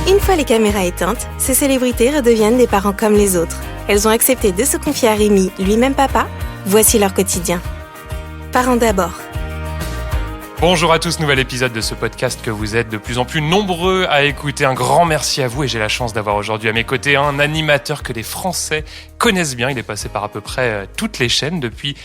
Une fois les caméras éteintes, ces célébrités redeviennent des parents comme les autres. Elles ont accepté de se confier à Rémi, lui-même papa. Voici leur quotidien. Parents d'abord. Bonjour à tous, nouvel épisode de ce podcast que vous êtes de plus en plus nombreux à écouter. Un grand merci à vous et j'ai la chance d'avoir aujourd'hui à mes côtés un animateur que les Français connaissent bien. Il est passé par à peu près toutes les chaînes depuis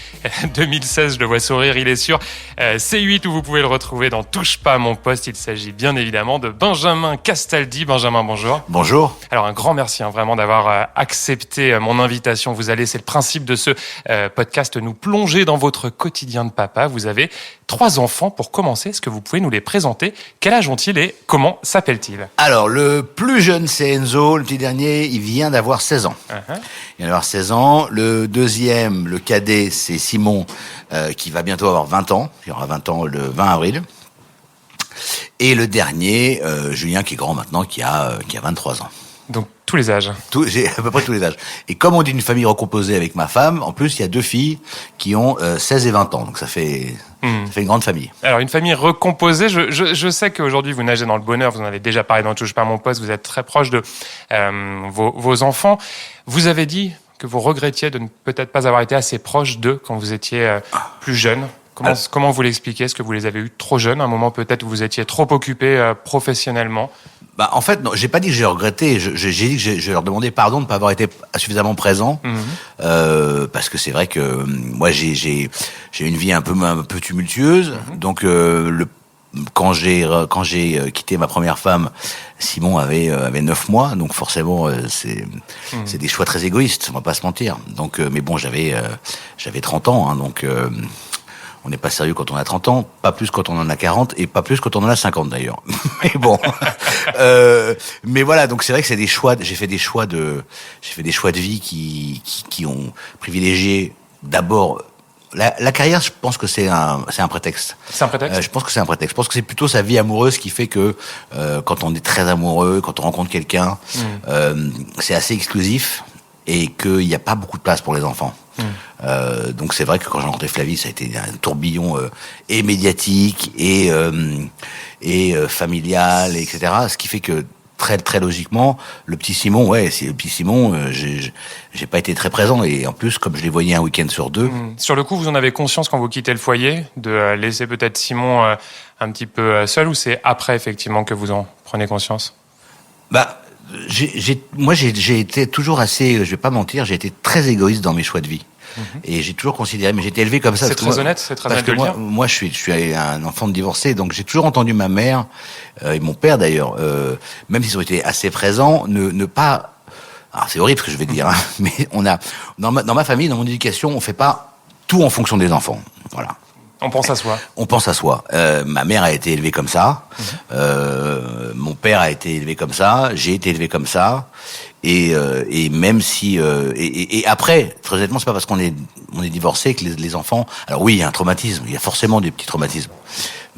2016, je le vois sourire, il est sur C8 où vous pouvez le retrouver dans Touche pas à mon poste. Il s'agit bien évidemment de Benjamin Castaldi. Benjamin, bonjour. Bonjour. Alors un grand merci vraiment d'avoir accepté mon invitation. Vous allez, c'est le principe de ce podcast, nous plonger dans votre quotidien de papa. Vous avez 3 enfants. Pour commencer, est-ce que vous pouvez nous les présenter? Quel âge ont-ils et comment s'appellent-ils? Alors, le plus jeune, c'est Enzo. Le petit dernier, il vient d'avoir 16 ans. Il vient d'avoir 16 ans. Le deuxième, le cadet, c'est Simon, qui va bientôt avoir 20 ans. Il aura 20 ans le 20 avril. Et le dernier, Julien, qui est grand maintenant, qui a 23 ans. Donc, tous les âges. J'ai à peu près tous les âges. Et comme on dit une famille recomposée avec ma femme, en plus, il y a 2 filles qui ont 16 et 20 ans. Donc, ça fait une grande famille. Alors, une famille recomposée. Je sais qu'aujourd'hui, vous nagez dans le bonheur. Vous en avez déjà parlé dans Touche pas à mon poste. Vous êtes très proche de vos enfants. Vous avez dit que vous regrettiez de ne peut-être pas avoir été assez proche d'eux quand vous étiez plus jeune. Comment vous l'expliquez? Est-ce que vous les avez eus trop jeunes? À un moment, peut-être, où vous étiez trop occupé professionnellement? En fait, non, j'ai pas dit que j'ai regretté. J'ai dit que je leur demandais pardon de ne pas avoir été suffisamment présent, parce que c'est vrai que moi j'ai une vie un peu tumultueuse. Donc quand j'ai quitté ma première femme, Simon avait 9 mois, donc forcément c'est des choix très égoïstes, on va pas se mentir. Donc mais bon, j'avais 30 ans, hein, donc on n'est pas sérieux quand on a 30 ans, pas plus quand on en a 40 et pas plus quand on en a 50 d'ailleurs. Mais bon, mais voilà, donc c'est vrai que c'est des choix. J'ai fait des choix de vie qui ont privilégié d'abord la carrière. Je pense que c'est un prétexte. C'est un prétexte. Je pense que c'est un prétexte. Je pense que c'est plutôt sa vie amoureuse qui fait que quand on est très amoureux, quand on rencontre quelqu'un, c'est assez exclusif et qu'il n'y a pas beaucoup de place pour les enfants. Donc c'est vrai que quand j'ai rencontré Flavie, ça a été un tourbillon et médiatique et familial, etc. Ce qui fait que très très logiquement, le petit Simon, j'ai pas été très présent et en plus comme je les voyais un week-end sur 2. Sur le coup, vous en avez conscience quand vous quittez le foyer de laisser peut-être Simon un petit peu seul, ou c'est après effectivement que vous en prenez conscience? J'ai été toujours assez, je vais pas mentir, j'ai été très égoïste dans mes choix de vie. Et j'ai toujours considéré, mais j'ai été élevé comme ça. C'est très honnête, c'est très honnête de le dire. Moi, je suis un enfant de divorcé, donc j'ai toujours entendu ma mère et mon père d'ailleurs, même s'ils ont été assez présents, ne pas. Alors c'est horrible ce que je vais dire, hein, mais dans ma famille, dans mon éducation, on fait pas tout en fonction des enfants. Voilà. On pense à soi. On pense à soi. Ma mère a été élevée comme ça. Mon père a été élevé comme ça. J'ai été élevé comme ça. Et même si et après, très honnêtement, c'est pas parce qu'on est divorcé que les enfants. Alors oui, il y a un traumatisme. Il y a forcément des petits traumatismes.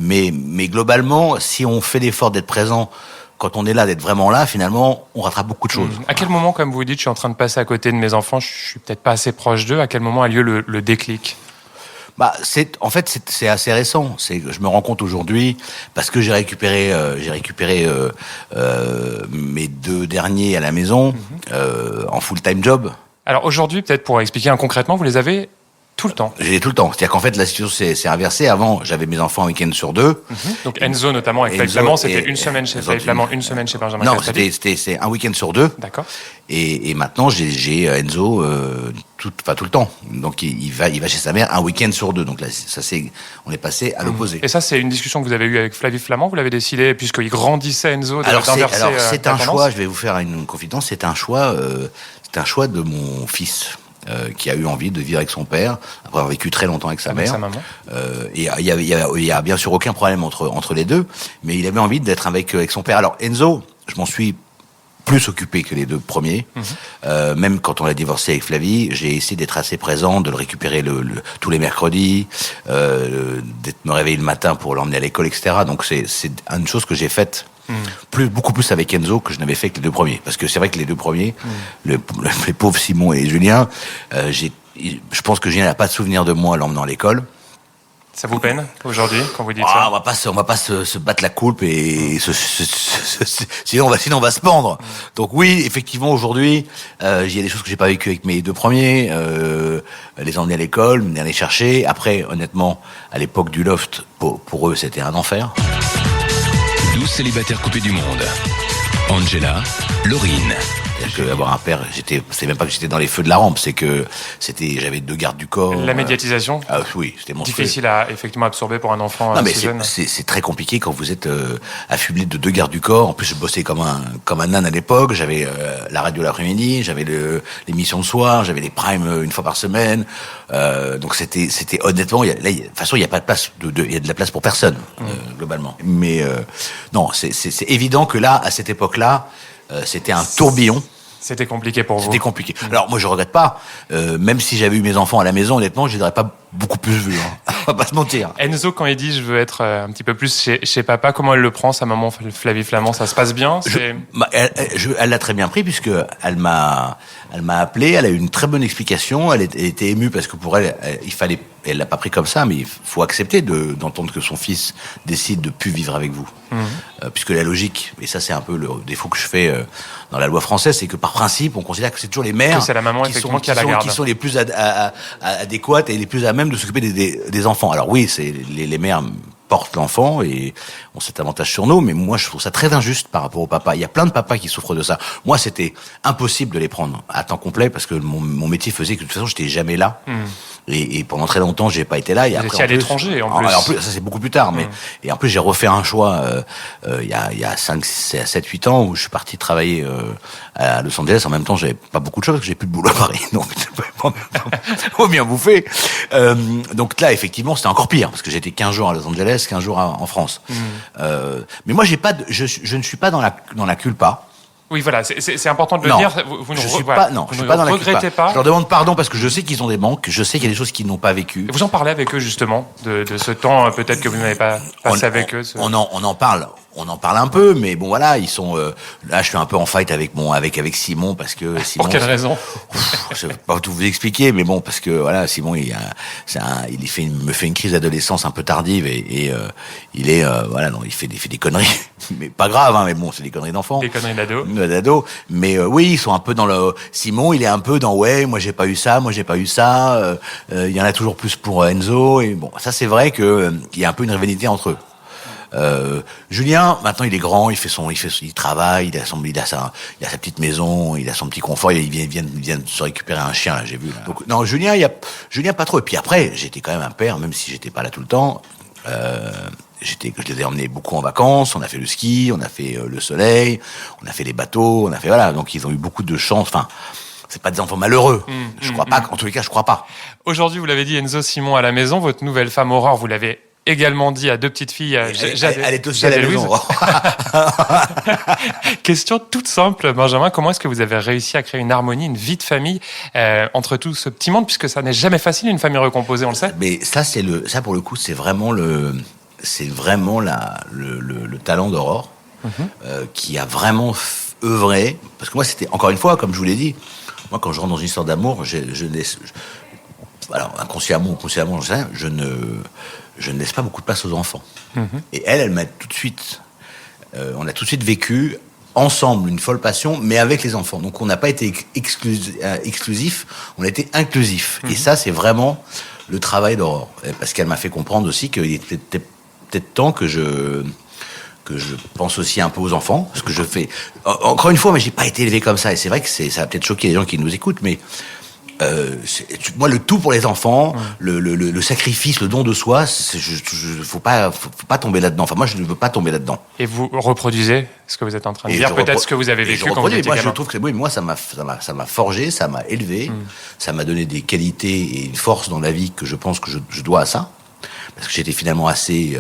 Mais globalement, si on fait l'effort d'être présent quand on est là, d'être vraiment là, finalement, on rattrape beaucoup de choses. À quel moment, comme vous dites, je suis en train de passer à côté de mes enfants, je suis peut-être pas assez proche d'eux. À quel moment a lieu le déclic? C'est assez récent. Je me rends compte aujourd'hui parce que j'ai récupéré mes 2 derniers à la maison en full-time job. Alors aujourd'hui, peut-être pour expliquer concrètement, vous les avez tout le temps? J'ai tout le temps. C'est-à-dire qu'en fait, la situation s'est inversée. Avant, j'avais mes enfants un week-end sur 2. Donc Enzo, notamment, avec Flavie Flamand, c'était une semaine chez Flavie Flamand, une semaine chez Benjamin Castaldi. Non, c'est un week-end sur 2. D'accord. Et maintenant, j'ai Enzo tout le temps. Donc, il va chez sa mère un week-end sur 2. Donc là, on est passé à l'opposé. Et ça, c'est une discussion que vous avez eue avec Flavie Flamand. Vous l'avez décidé, puisqu'il grandissait Enzo, d'inverser. Alors, c'est un choix, je vais vous faire une confidence, c'est un choix de mon fils. Qui a eu envie de vivre avec son père après avoir vécu très longtemps avec sa mère. Sa maman. Et il y a bien sûr aucun problème entre les deux, mais il avait envie d'être avec son père. Alors Enzo, je m'en suis plus occupé que les 2 premiers. Même quand on a divorcé avec Flavie, j'ai essayé d'être assez présent, de le récupérer tous les mercredis, d'être me réveiller le matin pour l'emmener à l'école, etc. Donc c'est une chose que j'ai faite beaucoup plus avec Enzo que je n'avais fait avec les 2 premiers. Parce que c'est vrai que les 2 premiers, les pauvres Simon et Julien, je pense que Julien n'a pas de souvenir de moi l'emmenant à l'école. Ça vous peine aujourd'hui quand vous dites Ah, ça? on va pas se battre la coulpe et sinon on va se pendre. Donc oui, effectivement aujourd'hui, il y a des choses que j'ai pas vécues avec mes deux premiers, les emmener à l'école, les aller chercher. Après, honnêtement, à l'époque du loft, pour eux, c'était un enfer. 12 célibataires coupés du monde. Angela, Laurine. C'est-à-dire qu'avoir un père, c'est même pas que j'étais dans les feux de la rampe, c'est que j'avais 2 gardes du corps. La médiatisation, oui, c'était monstrueux. difficile à effectivement absorber pour un enfant Non, mais si jeune. c'est très compliqué quand vous êtes affublé de 2 gardes du corps. En plus, je bossais comme un âne à l'époque. J'avais la radio l'après-midi, j'avais l'émission le soir, j'avais les primes une fois par semaine. Donc c'était honnêtement, de toute façon, il y a pas de place il y a de la place pour personne globalement. Mais non, c'est évident que là, à cette époque-là, c'était un tourbillon. C'était compliqué pour vous. C'était compliqué. Alors moi je regrette pas, même si j'avais eu mes enfants à la maison, honnêtement, je les aurais pas beaucoup plus vus. Hein. On va pas se mentir. Enzo, quand il dit je veux être un petit peu plus chez papa, comment elle le prend, sa maman Flavie Flamand? Ça se passe bien? Elle l'a très bien pris puisque elle m'a appelé, elle a eu une très bonne explication, elle était émue parce que pour elle, elle l'a pas pris comme ça, mais il faut accepter d'entendre que son fils décide de plus vivre avec vous. Puisque la logique, et ça c'est un peu le défaut que je fais dans la loi française, c'est que par principe, on considère que c'est toujours les mères que c'est la maman, effectivement, qui a la garde. Qui sont les plus adéquates et les plus à même de s'occuper des enfants. Alors oui, c'est les mères portent l'enfant et ont cet avantage sur nous, mais moi je trouve ça très injuste par rapport au papa. Il y a plein de papas qui souffrent de ça. Moi, c'était impossible de les prendre à temps complet parce que mon métier faisait que de toute façon, j'étais jamais là. Et pendant très longtemps, j'ai pas été là. Et vous après, étiez à l'étranger, en plus. En plus, ça c'est beaucoup plus tard, mais et en plus j'ai refait un choix il y a 7, 8 ans où je suis parti travailler à Los Angeles. En même temps, j'avais pas beaucoup de choses parce que j'ai plus de boulot à Paris, donc faut bien bouffer. Donc là, effectivement, c'était encore pire parce que j'étais 15 jours à Los Angeles, 15 jours en France. Mais moi, je ne suis pas dans la culpa. Oui, voilà, c'est important de le dire. Vous je suis pas dans la regrettez pas. Je leur demande pardon parce que je sais qu'ils ont des manques, je sais qu'il y a des choses qu'ils n'ont pas vécues. Et vous en parlez avec eux justement de ce temps peut-être que vous n'avez pas passé avec eux. On en parle. On en parle un peu, mais bon voilà, ils sont là. Je suis un peu en fight avec Simon parce que Simon. Pour quelle raison? Je vais pas tout vous expliquer, mais bon parce que voilà, Simon me fait une crise d'adolescence un peu tardive et il est voilà, non, il fait des conneries, mais pas grave, hein, mais bon, c'est des conneries d'enfants. Des conneries d'ado. Mais oui, ils sont un peu dans le. Simon, il est un peu dans ouais, moi j'ai pas eu ça. Il y en a toujours plus pour Enzo et bon, ça c'est vrai que il y a un peu une rivalité entre eux. Julien, maintenant il est grand, il travaille, il a sa petite maison, il a son petit confort, il vient de se récupérer un chien, là, j'ai vu. Là. Donc, non, Julien pas trop. Et puis après, j'étais quand même un père, même si j'étais pas là tout le temps. Je les ai emmenés beaucoup en vacances, on a fait le ski, on a fait le soleil, on a fait les bateaux, on a fait voilà, donc ils ont eu beaucoup de chance. Enfin, c'est pas des enfants malheureux. Je crois pas. En tous les cas, je crois pas. Aujourd'hui, vous l'avez dit, Enzo, Simon à la maison, votre nouvelle femme Aurore, vous l'avez également dit à 2 petites filles. Elle est aussi à la maison. Question toute simple, Benjamin. Comment est-ce que vous avez réussi à créer une harmonie, une vie de famille entre tout ce petit monde, puisque ça n'est jamais facile une famille recomposée, on le sait. Mais ça, pour le coup, c'est vraiment le talent d'Aurore qui a vraiment œuvré. Parce que moi, c'était encore une fois, comme je vous l'ai dit, moi, quand je rentre dans une histoire d'amour, alors inconsciemment, j'en sais rien, je ne laisse pas beaucoup de place aux enfants. Et elle m'a tout de suite, on a tout de suite vécu ensemble une folle passion, mais avec les enfants. Donc on n'a pas été exclusif, on a été inclusif. Et ça, c'est vraiment le travail d'Aurore, parce qu'elle m'a fait comprendre aussi qu'il était peut-être temps que je pense aussi un peu aux enfants, ce que je fais. Encore une fois, mais j'ai pas été élevé comme ça, et c'est vrai que ça va peut-être choquer les gens qui nous écoutent, mais moi, le tout pour les enfants, le sacrifice, le don de soi, faut pas tomber là-dedans. Enfin, moi, je ne veux pas tomber là-dedans. Et vous reproduisez ce que vous êtes en train de dire, peut-être ce que vous avez vécu quand vous étiez gamin. Je trouve que moi, ça m'a forgé, ça m'a élevé, ça m'a donné des qualités et une force dans la vie que je pense que je dois à ça. Parce que j'étais finalement assez,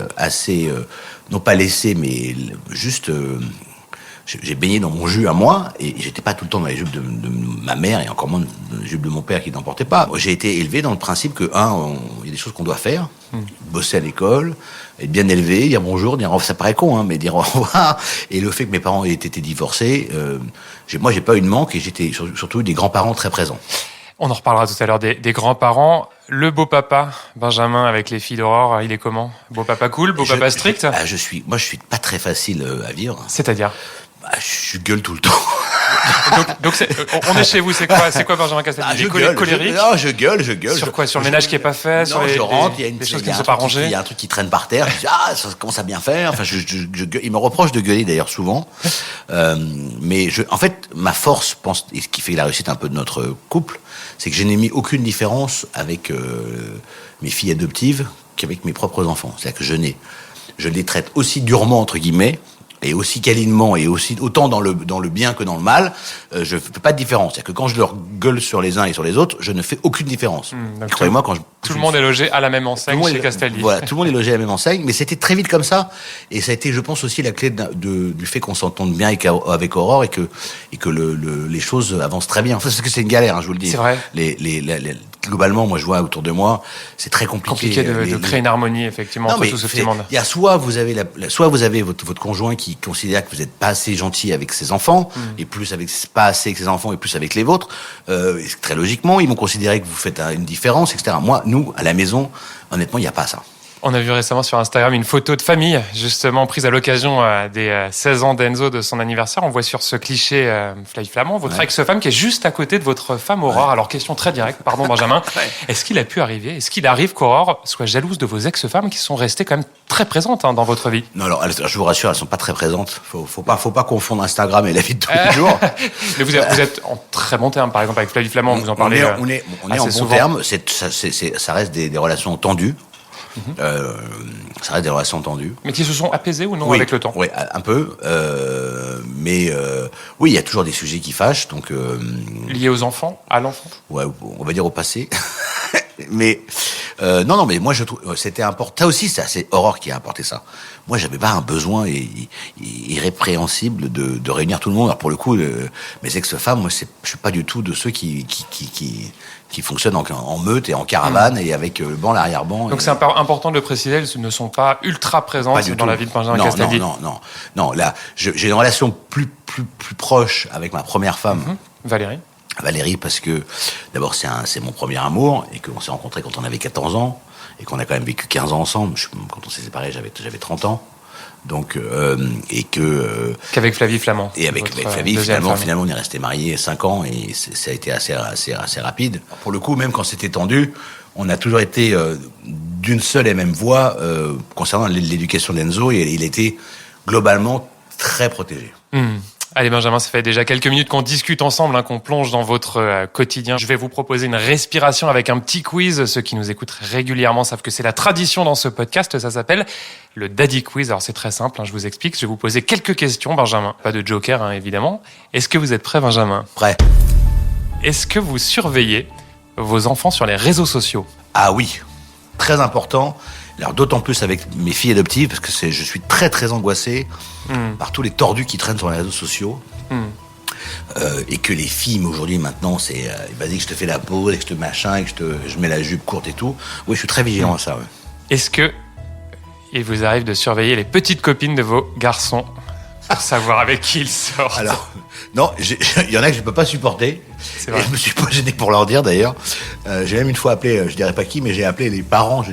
non pas laissé, mais juste. J'ai baigné dans mon jus à moi et j'étais pas tout le temps dans les jupes de ma mère et encore moins dans les jupes de mon père qui n'en portait pas. J'ai été élevé dans le principe que il y a des choses qu'on doit faire, bosser à l'école, être bien élevé, dire bonjour, dire ça paraît con, hein, mais dire au revoir. Et le fait que mes parents aient été divorcés, moi j'ai pas eu de manque et j'étais surtout des grands-parents très présents. On en reparlera tout à l'heure des grands-parents. Le beau papa, Benjamin, avec les filles d'Aurore, il est comment? Beau papa cool, beau papa strict? Je suis pas très facile à vivre. C'est-à-dire? Je gueule tout le temps. donc on est chez vous, c'est quoi Benjamin Castaldi? Colérique? Non, je gueule. Sur quoi? Sur le ménage qui est pas fait? Sur je rentre, il y a des choses qui ne sont pas rangées? Il y a un truc qui traîne par terre. Je dis, ça commence à bien faire. Enfin, je gueule. Il me reproche de gueuler d'ailleurs souvent. Mais en fait, ma force, et ce qui fait la réussite un peu de notre couple, c'est que je n'ai mis aucune différence avec mes filles adoptives qu'avec mes propres enfants. C'est-à-dire que je les traite aussi durement, entre guillemets, et aussi câlinement, et aussi autant dans le bien que dans le mal, je fais pas de différence. C'est-à-dire que quand je leur gueule sur les uns et sur les autres, je ne fais aucune différence. Croyez-moi, tout le monde est logé à la même enseigne chez Castaldi. Voilà, tout le monde est logé à la même enseigne, mais c'était très vite comme ça, et ça a été, je pense, aussi la clé du fait qu'on s'entende bien avec Aurore, et que les choses avancent très bien. Enfin, parce que c'est une galère, je vous le dis. C'est vrai. Globalement, moi, je vois autour de moi, c'est très compliqué. De créer une harmonie, effectivement, entre tout ce petit monde. Il y a soit vous avez votre conjoint qui considère que vous n'êtes pas assez gentil avec ses enfants, et pas assez avec ses enfants, et plus avec les vôtres. Très logiquement, ils vont considérer que vous faites une différence, etc. Nous, à la maison, honnêtement, il n'y a pas ça. On a vu récemment sur Instagram une photo de famille, justement prise à l'occasion des 16 ans d'Enzo, de son anniversaire. On voit sur ce cliché Fly Flamand votre ex-femme qui est juste à côté de votre femme Aurore. Alors, question très directe, pardon Benjamin. Est-ce qu'il arrive qu'Aurore soit jalouse de vos ex-femmes qui sont restées quand même très présentes dans votre vie? Non, alors, je vous rassure, elles sont pas très présentes. Faut pas confondre Instagram et la vie de tous les jours. Mais vous êtes en très bon terme, par exemple, avec Flavie Flamand, vous en parlez. On est en bon terme. Ça reste des relations tendues. Ça reste des relations tendues. Mais qui se sont apaisées ou non avec le temps? Oui, un peu. Mais oui, il y a toujours des sujets qui fâchent. Donc, liés aux enfants, à l'enfant? Ouais, on va dire au passé. Mais non, mais moi je trouve c'était important. Ça aussi, c'est Aurore qui a apporté ça. Moi, j'avais pas un besoin irrépréhensible de réunir tout le monde. Alors pour le coup, mes ex-femmes, moi, je suis pas du tout de ceux qui fonctionnent en meute et en caravane et avec le banc, l'arrière-banc. Donc c'est important de le préciser, elles ne sont pas ultra présentes dans la vie de Benjamin Castaldi. Non. Là, j'ai une relation plus proche avec ma première femme, Valérie, parce que d'abord c'est mon premier amour et qu'on s'est rencontrés quand on avait 14 ans et qu'on a quand même vécu 15 ans ensemble. Quand on s'est séparés, j'avais 30 ans. Donc qu'avec Flavie Flamand. Et avec Flavie, finalement, on est resté mariés 5 ans et ça a été assez rapide. Pour le coup, même quand c'était tendu, on a toujours été d'une seule et même voix concernant l'éducation d'Enzo, et il était globalement très protégé. Allez Benjamin, ça fait déjà quelques minutes qu'on discute ensemble, qu'on plonge dans votre quotidien. Je vais vous proposer une respiration avec un petit quiz. Ceux qui nous écoutent régulièrement savent que c'est la tradition dans ce podcast. Ça s'appelle le Daddy Quiz. Alors c'est très simple, je vous explique. Je vais vous poser quelques questions, Benjamin. Pas de joker, évidemment. Est-ce que vous êtes prêt, Benjamin? Prêt. Est-ce que vous surveillez vos enfants sur les réseaux sociaux? Ah oui, très important. Alors d'autant plus avec mes filles adoptives, parce que je suis très très angoissé par tous les tordus qui traînent sur les réseaux sociaux. Et que les films aujourd'hui maintenant, c'est vas-y que je te fais la pause, et que je te machin, et que je mets la jupe courte et tout. Oui, je suis très vigilant à ça. Ouais. Est-ce que il vous arrive de surveiller les petites copines de vos garçons pour savoir avec qui ils sortent? Alors, non, il y en a que je peux pas supporter. C'est vrai. Et je me suis pas gêné pour leur dire d'ailleurs. J'ai même une fois appelé, je dirais pas qui, mais j'ai appelé les parents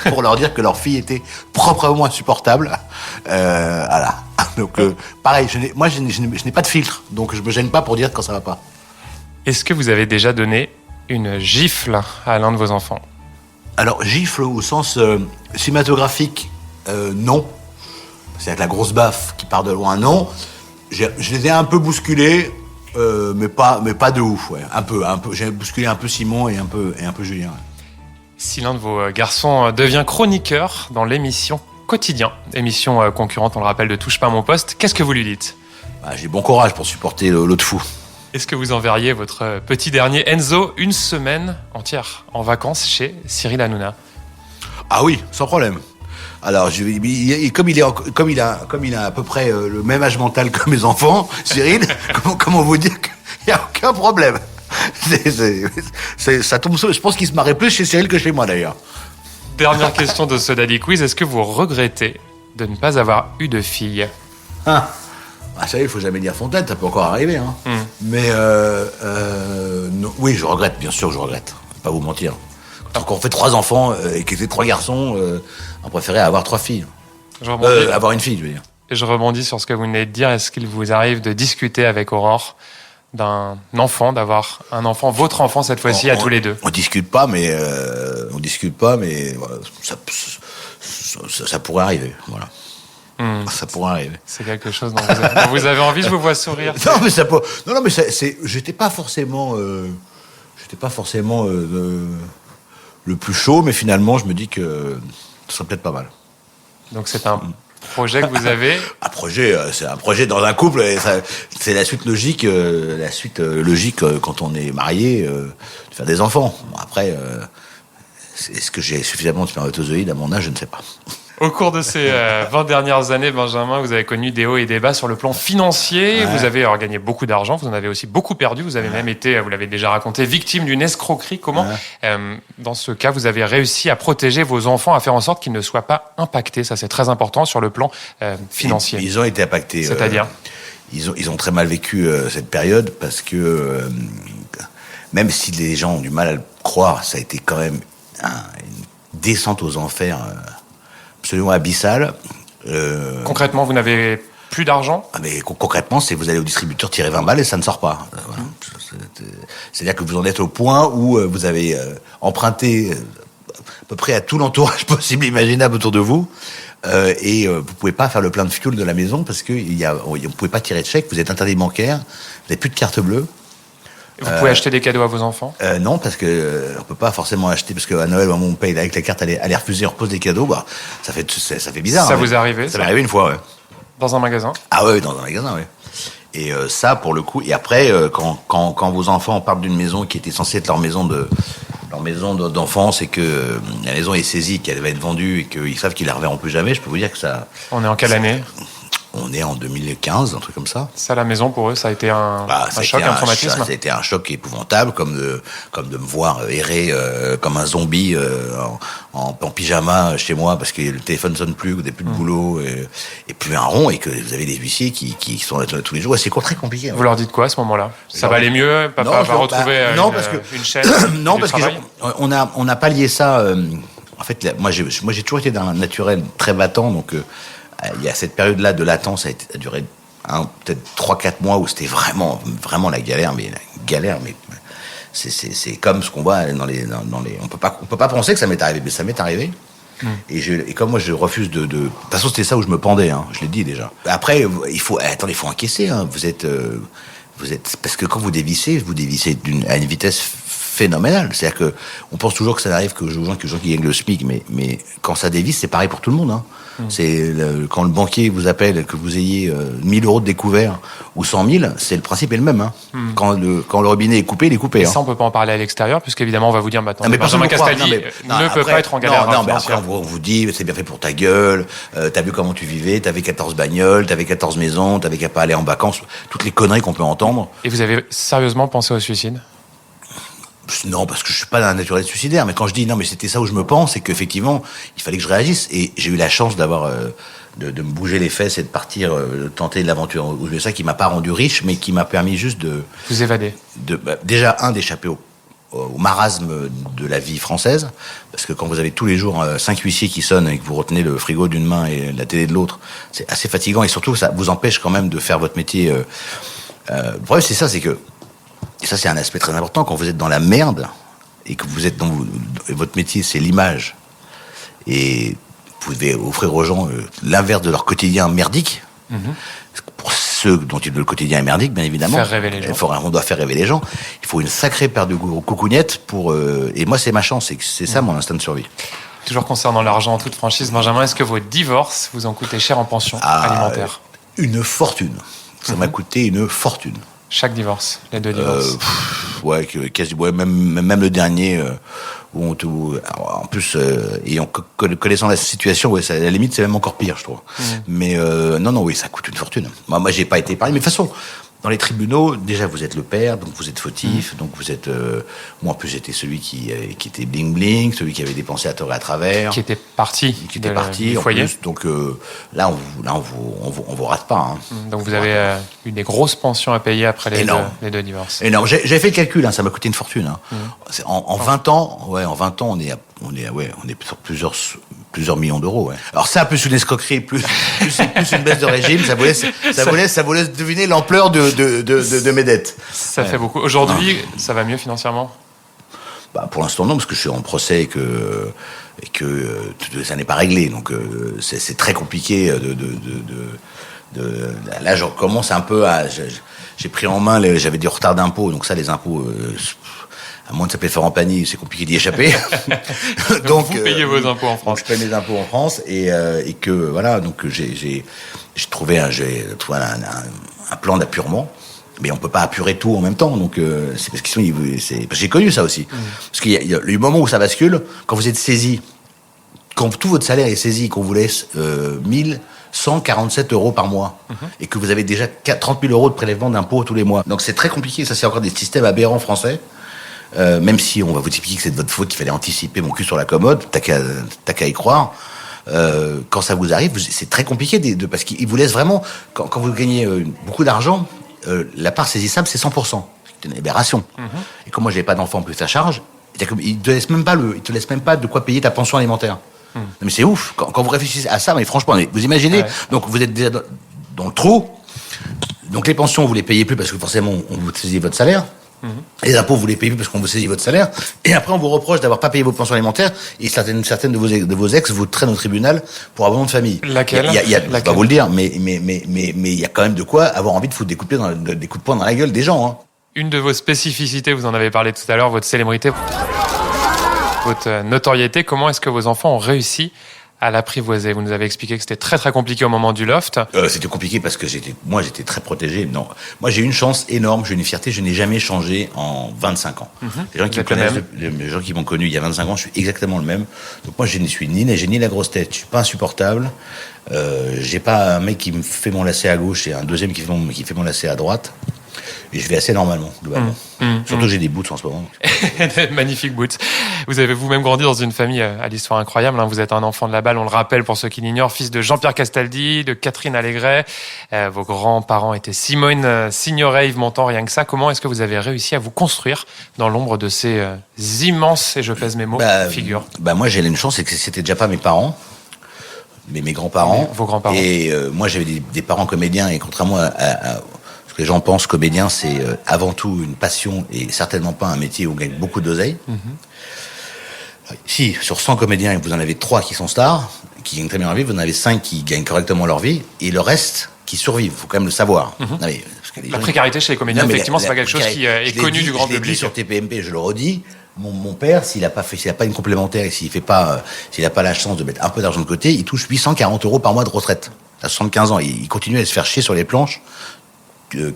pour leur dire que leur fille était proprement insupportable. Voilà. Donc pareil, je n'ai pas de filtre, donc je me gêne pas pour dire quand ça va pas. Est-ce que vous avez déjà donné une gifle à l'un de vos enfants? Alors gifle au sens cinématographique, non. C'est-à-dire que la grosse baffe qui part de loin, non. Je les ai un peu bousculés, mais pas de ouf, ouais. Un peu. J'ai bousculé un peu Simon et un peu Julien. Ouais. Si l'un de vos garçons devient chroniqueur dans l'émission Quotidien, émission concurrente, on le rappelle, de Touche pas à mon poste, qu'est-ce que vous lui dites? J'ai bon courage pour supporter l'autre fou. Est-ce que vous enverriez votre petit dernier Enzo une semaine entière en vacances chez Cyril Hanouna? Ah oui, sans problème. Alors, comme il a à peu près le même âge mental que mes enfants, Cyril, comment vous dire qu'il n'y a aucun problème. Ça tombe sur. Je pense qu'il se marrait plus chez Cyril que chez moi d'ailleurs. Dernière question de ce Daddy Quiz, est-ce que vous regrettez de ne pas avoir eu de fille? Ah, ça y est, il faut jamais dire Fontaine, ça peut encore arriver. Hein. Mais non, oui, je regrette, bien sûr, je regrette. Je vais pas vous mentir. Quand on fait 3 enfants et qu'ils étaient 3 garçons, on préférait avoir 3 filles. Avoir une fille, je veux dire. Et je rebondis sur ce que vous venez de dire. Est-ce qu'il vous arrive de discuter avec Aurore d'un enfant, d'avoir un enfant, votre enfant cette fois-ci, à tous les deux? On discute pas, mais voilà, ça pourrait arriver. Voilà. Ça pourrait arriver. C'est quelque chose dont vous avez envie, je vous vois sourire. Non, mais j'étais pas forcément le plus chaud, mais finalement, je me dis que ce serait peut-être pas mal. Donc c'est un projet que vous avez. Un projet, c'est un projet dans un couple. Et c'est la suite logique, quand on est marié, de faire des enfants. Bon, après, est-ce que j'ai suffisamment de spermatozoïdes à mon âge? Je ne sais pas. Au cours de ces 20 dernières années, Benjamin, vous avez connu des hauts et des bas sur le plan financier. Ouais. Vous avez gagné beaucoup d'argent, vous en avez aussi beaucoup perdu. Vous avez même été, vous l'avez déjà raconté, victime d'une escroquerie. Comment, dans ce cas, vous avez réussi à protéger vos enfants, à faire en sorte qu'ils ne soient pas impactés? Ça, c'est très important sur le plan financier. Ils ont été impactés. C'est-à-dire ils ont très mal vécu cette période parce que même si les gens ont du mal à le croire, ça a été quand même une descente aux enfers absolument abyssale. Concrètement, vous n'avez plus d'argent? Mais concrètement, c'est vous allez au distributeur tirer 20 balles et ça ne sort pas. Voilà. C'est-à-dire que vous en êtes au point où vous avez emprunté à peu près à tout l'entourage possible imaginable autour de vous et vous pouvez pas faire le plein de fuel de la maison parce que vous pouvez pas tirer de chèque, vous êtes interdit bancaire, vous n'avez plus de carte bleue. Vous pouvez acheter des cadeaux à vos enfants? Non, parce que on peut pas forcément acheter, parce qu'à Noël, au moment où on paye avec la carte, elle est refusée, on repose des cadeaux, bah, ça fait bizarre. Ça vous est arrivé? Ça m'est arrivé une fois, ouais. Dans un magasin? Ah ouais, dans un magasin, ouais. Et ça, pour le coup, et après, quand vos enfants partent d'une maison qui était censée être leur maison d'enfance et que la maison est saisie, qu'elle va être vendue et qu'ils savent qu'ils la reverront plus jamais, je peux vous dire que ça... On est en quelle année? On est en 2015, un truc comme ça. Ça, la maison, pour eux, ça a été un choc, un traumatisme? Ça a été un choc épouvantable, comme de me voir errer comme un zombie en pyjama chez moi, parce que le téléphone sonne plus, vous n'avez plus de boulot, et plus un rond, et que vous avez des huissiers qui sont là tous les jours. Et c'est très compliqué. Vous leur dites quoi à ce moment-là? Ça va aller mieux? Papa va retrouver une chaîne? Non, parce qu'on a pallié ça. En fait, moi, j'ai toujours été d'un naturel très battant, donc... il y a cette période-là de latence, ça a duré peut-être 3-4 mois où c'était vraiment la galère, mais c'est comme ce qu'on voit dans les. On peut pas penser que ça m'est arrivé, mais ça m'est arrivé. Et comme moi je refuse de toute façon c'était ça où je me pendais, hein, je l'ai dit déjà. Après il faut encaisser, hein. Vous êtes parce que quand vous dévissez à une vitesse phénoménale. C'est-à-dire que on pense toujours que ça n'arrive que aux gens qui gagnent le SMIC, mais quand ça dévisse, c'est pareil pour tout le monde. Hein. C'est quand le banquier vous appelle, que vous ayez 1000 euros de découvert ou 100 000, c'est le principe est le même. Hein. Quand le robinet est coupé, il est coupé. Et ça, on peut pas en parler à l'extérieur, puisqu'évidemment, on va vous dire maintenant. Mais Benjamin Castaldi ne peut pas être en galère. Non, mais après, on vous dit, c'est bien fait pour ta gueule. T'as vu comment tu vivais, t'avais 14 bagnoles, t'avais 14 maisons, t'avais qu'à pas aller en vacances. Toutes les conneries qu'on peut entendre. Et vous avez sérieusement pensé au suicide? Non, parce que je suis pas d'un naturel suicidaire, mais quand je dis non, mais c'était ça où je me pense, c'est qu'effectivement, il fallait que je réagisse, et j'ai eu la chance d'avoir de me bouger les fesses et de partir tenter de l'aventure. C'est ça qui m'a pas rendu riche, mais qui m'a permis juste de vous évader. Déjà d'échapper au marasme de la vie française, parce que quand vous avez tous les jours 5 huissiers qui sonnent et que vous retenez le frigo d'une main et la télé de l'autre, c'est assez fatigant, et surtout ça vous empêche quand même de faire votre métier. Le problème c'est ça, c'est que et ça, c'est un aspect très important. Quand vous êtes dans la merde et que vous êtes votre métier, c'est l'image, et vous devez offrir aux gens l'inverse de leur quotidien merdique. Pour ceux dont le quotidien est merdique, bien évidemment, faire rêver les gens. On doit faire rêver les gens. Il faut une sacrée paire de coucougnettes pour. Et moi, c'est ma chance. C'est ça mon instinct de survie. Toujours concernant l'argent en toute franchise, Benjamin, est-ce que vos divorces vous ont coûté cher en pension alimentaire? Une fortune. Ça m'a coûté une fortune. Chaque divorce, les 2 divorces. Même le dernier, où en plus, ayant connaissant la situation, à la limite, c'est même encore pire, je trouve. Mais non, oui, ça coûte une fortune. Moi, j'ai pas été épargné. Mais de toute façon, dans les tribunaux, déjà vous êtes le père, donc vous êtes fautif, donc vous êtes... moi en plus j'étais celui qui était bling bling, celui qui avait dépensé à tort et à travers. Qui était parti du en foyer. plus, donc là on vous rate pas. Hein. Donc vous avez eu des grosses pensions à payer après les deux divorces. Énorme. J'ai fait le calcul, hein, ça m'a coûté une fortune. Hein. En 20 ans, on est sur plusieurs millions d'euros. Ouais. Alors ça, plus une escroquerie, plus une baisse de régime, ça vous laisse deviner l'ampleur de mes dettes. Ça fait beaucoup. Aujourd'hui, ça va mieux financièrement ? Bah, pour l'instant non, parce que je suis en procès et que ça n'est pas réglé. Donc c'est très compliqué là je commence un peu à... J'ai pris en main, j'avais des retards d'impôts, donc ça les impôts... à moins de s'appeler Florent Pagny, c'est compliqué d'y échapper. donc vous payez vos impôts en France. Donc je paye mes impôts en France et que voilà, donc j'ai trouvé un plan d'appurement, mais on peut pas apurer tout en même temps. Donc c'est parce que j'ai connu ça aussi. Parce qu'il y a le moment où ça bascule, quand vous êtes saisi, quand tout votre salaire est saisi, qu'on vous laisse 147 euros par mois et que vous avez déjà 30 000 euros de prélèvement d'impôts tous les mois. Donc c'est très compliqué. Ça, c'est encore des systèmes aberrants français. Même si on va vous expliquer que c'est de votre faute, qu'il fallait anticiper mon cul sur la commode, t'as qu'à y croire. Quand ça vous arrive, c'est très compliqué parce qu'ils vous laissent vraiment, quand vous gagnez beaucoup d'argent, la part saisissable c'est 100%. C'est une aberration. Et comme moi j'avais pas d'enfant plus à charge, ils te laissent même pas de quoi payer ta pension alimentaire. Non, mais c'est ouf. Quand vous réfléchissez à ça, mais franchement, vous imaginez, donc vous êtes déjà dans le trou. Donc les pensions, vous les payez plus parce que forcément on vous saisit votre salaire. Les impôts, vous les payez plus parce qu'on vous saisit votre salaire. Et après, on vous reproche d'avoir pas payé vos pensions alimentaires. Et certaines de vos ex vous traînent au tribunal pour abandon de famille. Laquelle ? Je vais pas vous le dire, mais il y a quand même de quoi avoir envie de foutre des coups de poing dans la gueule des gens. Hein. Une de vos spécificités, vous en avez parlé tout à l'heure, votre célébrité, votre notoriété. Comment est-ce que vos enfants ont réussi à l'apprivoiser ? Vous nous avez expliqué que c'était très très compliqué au moment du loft. C'était compliqué parce que j'étais très protégé. Non, moi j'ai eu une chance énorme, j'ai une fierté. Je n'ai jamais changé en 25 ans. Les gens qui me connaissent, les gens qui m'ont connu il y a 25 ans, je suis exactement le même. Donc moi je ne suis ni la grosse tête. Je suis pas insupportable. J'ai pas un mec qui me fait mon lacet à gauche et un deuxième qui fait mon lacet à droite. Et je vais assez normalement, globalement. Surtout que j'ai des boots en ce moment. Magnifiques boots. Vous avez vous-même grandi dans une famille à l'histoire incroyable. Vous êtes un enfant de la balle, on le rappelle pour ceux qui l'ignorent, fils de Jean-Pierre Castaldi, de Catherine Allégret. Vos grands-parents étaient Simone Signoret, Yves Montand, rien que ça. Comment est-ce que vous avez réussi à vous construire dans l'ombre de ces immenses, et je pèse mes mots, figures ? Moi j'ai une chance, c'est que c'était déjà pas mes parents, mais mes grands-parents. Vos grands-parents. Et moi j'avais des parents comédiens, et contrairement à les gens pensent comédien, c'est avant tout une passion et certainement pas un métier où on gagne beaucoup d'oseille. Si, sur 100 comédiens, vous en avez 3 qui sont stars, qui gagnent très bien leur vie, vous en avez 5 qui gagnent correctement leur vie, et le reste qui survivent. Il faut quand même le savoir. Non, mais, parce que la précarité chez les comédiens, effectivement, c'est pas quelque chose qui est connu du grand public. Je l'ai dit sur TPMP, je le redis. Mon père, s'il a pas une complémentaire et s'il a pas la chance de mettre un peu d'argent de côté, il touche 840 € par mois de retraite. À 75 ans, il continue à se faire chier sur les planches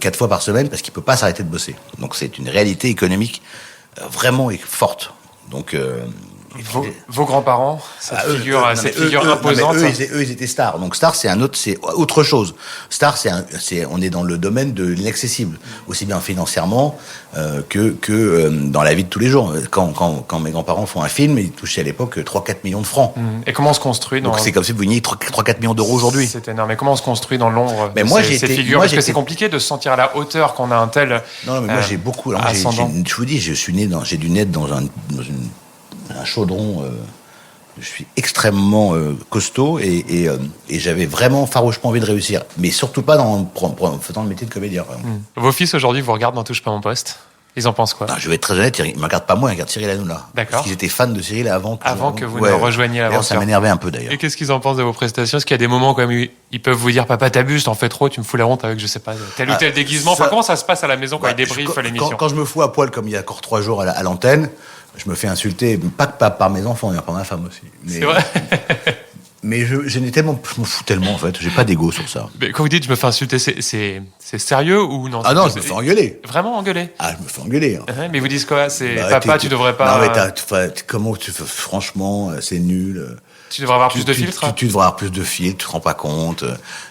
4 fois par semaine parce qu'il peut pas s'arrêter de bosser. Donc c'est une réalité économique vraiment forte. Donc vos grands-parents, cette figure imposante. Eux, ils étaient stars. Donc star, c'est autre chose. Star, on est dans le domaine de l'inaccessible, aussi bien financièrement que dans la vie de tous les jours. Quand mes grands-parents font un film, ils touchaient à l'époque 3-4 millions de francs. Et comment on se construit Donc c'est comme si vous veniez 3-4 millions d'euros aujourd'hui. C'est énorme. Mais comment on se construit dans l'ombre de ces figures ? Parce que c'est compliqué de se sentir à la hauteur qu'on a un tel. Non, mais moi j'ai beaucoup. Je vous dis, j'ai dû naître dans un chaudron. Je suis extrêmement costaud et j'avais vraiment farouchement envie de réussir, mais surtout pas en faisant le métier de comédien. Vos fils aujourd'hui vous regardent dans Touche pas mon poste. Ils en pensent quoi ? Je vais être très honnête, ils ne me regardent pas moi, ils regardent Cyril Hanouna. D'accord. Parce qu'ils étaient fans de Cyril avant que vous ne rejoigniez l'aventure. Ça m'énervait un peu d'ailleurs. Et qu'est-ce qu'ils en pensent de vos prestations ? Est-ce qu'il y a des moments quand même où ils peuvent vous dire papa t'abuses, t'en fais trop, tu me fous la honte avec je sais pas tel ou tel déguisement. Comment ça se passe à la maison quand ils débriefent l'émission ? Quand je me fous à poil comme il y a encore 3 jours à l'antenne, je me fais insulter, pas par mes enfants, par ma femme aussi. C'est vrai. Mais je m'en fous tellement en fait, j'ai pas d'ego sur ça. Mais quand vous dites je me fais insulter, c'est sérieux ou non ? Ah non, je me fais engueuler. Vraiment engueuler ? Ah, je me fais engueuler. Mais vous disent quoi ? C'est papa, tu devrais pas. Non mais comment tu fais, franchement, c'est nul. Tu devrais avoir plus de filtres. Tu devrais avoir plus de filtres, tu te rends pas compte.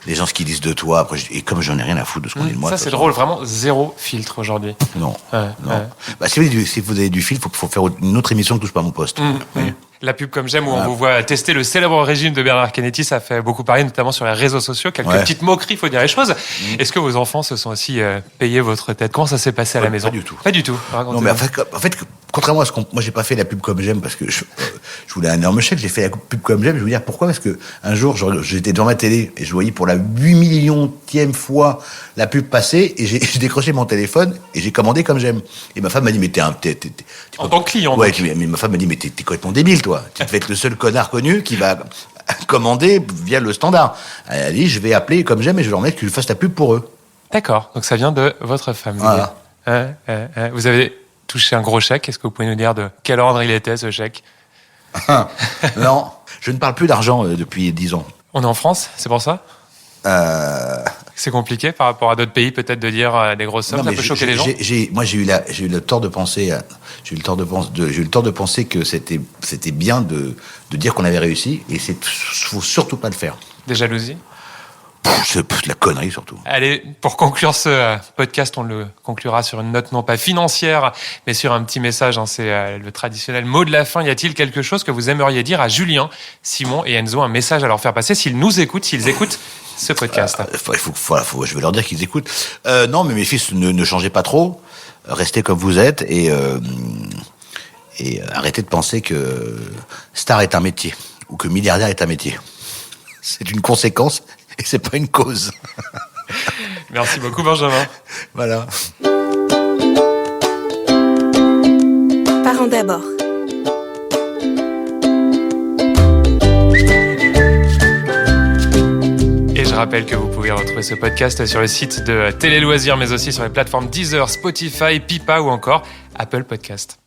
Les gens, ce qu'ils disent de toi. Après, et comme j'en ai rien à foutre de ce qu'on dit de moi. Ça, c'est drôle, vraiment zéro filtre aujourd'hui. Non. Ouais. Bah, si vous avez du filtre, faut faire une autre émission qui touche pas à mon poste. Oui. La pub comme j'aime où on vous voit tester le célèbre régime de Bernard Canetti, ça fait beaucoup parler, notamment sur les réseaux sociaux. Quelques petites moqueries, faut dire les choses. Est-ce que vos enfants se sont aussi payés votre tête? Comment ça s'est passé à la maison? Pas du tout. Pas du tout. Non, mais en fait, contrairement à ce qu'on, moi, j'ai pas fait la pub comme j'aime parce que je voulais un énorme chèque. J'ai fait la pub comme j'aime. Je veux dire pourquoi? Parce que un jour, j'étais devant ma télé et je voyais pour la 8 millionième fois la pub passer et j'ai décroché mon téléphone et j'ai commandé comme j'aime. Et ma femme m'a dit, mais en tant que client. Ouais, mais ma femme m'a dit, mais t'es complètement débile, toi. Tu devais être le seul connard connu qui va commander via le standard. Elle a dit, je vais appeler comme j'aime et je vais leur mettre que tu fasses la pub pour eux. D'accord. Donc ça vient de votre famille. Voilà. Vous avez touché un gros chèque. Est-ce que vous pouvez nous dire de quel ordre il était, ce chèque? Non, je ne parle plus d'argent depuis 10 ans. On est en France, c'est pour ça? C'est compliqué par rapport à d'autres pays, peut-être, de dire des grosses sommes. Ça peut choquer les gens. Moi, j'ai eu le tort de penser, j'ai eu le tort de penser que c'était bien de dire qu'on avait réussi, et faut surtout pas le faire. Des jalousies? C'est de la connerie surtout. Allez, pour conclure ce podcast, on le conclura sur une note non pas financière, mais sur un petit message. C'est le traditionnel mot de la fin. Y a-t-il quelque chose que vous aimeriez dire à Julien, Simon et Enzo, un message à leur faire passer s'ils nous écoutent, s'ils écoutent ce podcast? Je vais leur dire qu'ils écoutent. Non, mais mes fils, ne changez pas trop. Restez comme vous êtes et arrêtez de penser que star est un métier ou que milliardaire est un métier. C'est une conséquence et c'est pas une cause. Merci beaucoup, Benjamin. Voilà. Parents d'abord. Et je rappelle que vous pouvez retrouver ce podcast sur le site de Télé Loisirs, mais aussi sur les plateformes Deezer, Spotify, Pipa ou encore Apple Podcast.